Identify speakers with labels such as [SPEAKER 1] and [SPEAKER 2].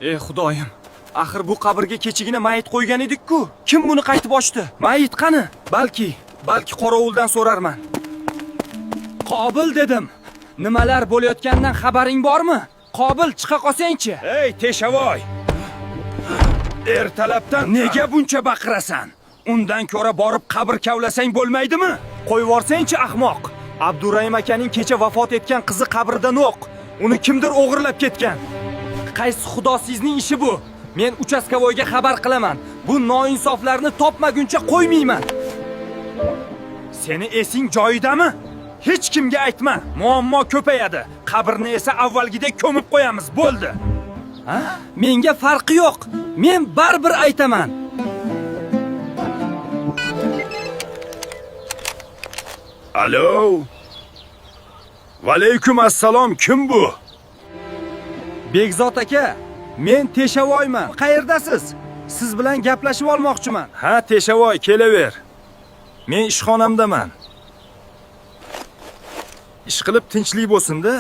[SPEAKER 1] Ey Xudoyim, axir bu qabrga kechagina mayit qo'ygan edik-ku. Kim buni qaytib ochdi? Mayit qani? Balki qorovuldan so'rarman. Qobil dedim. Nimalar bo'layotganidan xabaring bormi? Qobil chiqa qolsang-chi. Ey Teshavoy. Ertalabdan nega buncha baqirasan? Undan ko'ra borib qabr kavlasang bo'lmaydimi? Qo'yib yuborsang-chi ahmoq. Abdurahim akaning kecha vafot etgan qizi qabrdan yo'q. Uni kimdir o'g'irlab ketgan. Qaysi xudosizning ishi bu? Men uchastkavoyga xabar qilaman. Bu noinsoflarni topmaguncha qo'ymayman. Seni esing joyidami? Hech kimga aytma. Muammo ko'payadi. Qabrni esa avvalgidek ko'mib qo'yamiz, bo'ldi. Ha? Menga farqi yo'q. Men baribir aytaman. Alo. Va alaykum assalom. Kim bu? Begzod aka, men Teshavoyman. Qayerdasiz? Siz bilan gaplashib olmoqchiman. Ha, Teshavoy, kelaver. Men ishxonamdaman. Ish qilib tinchlik bo'lsin-da.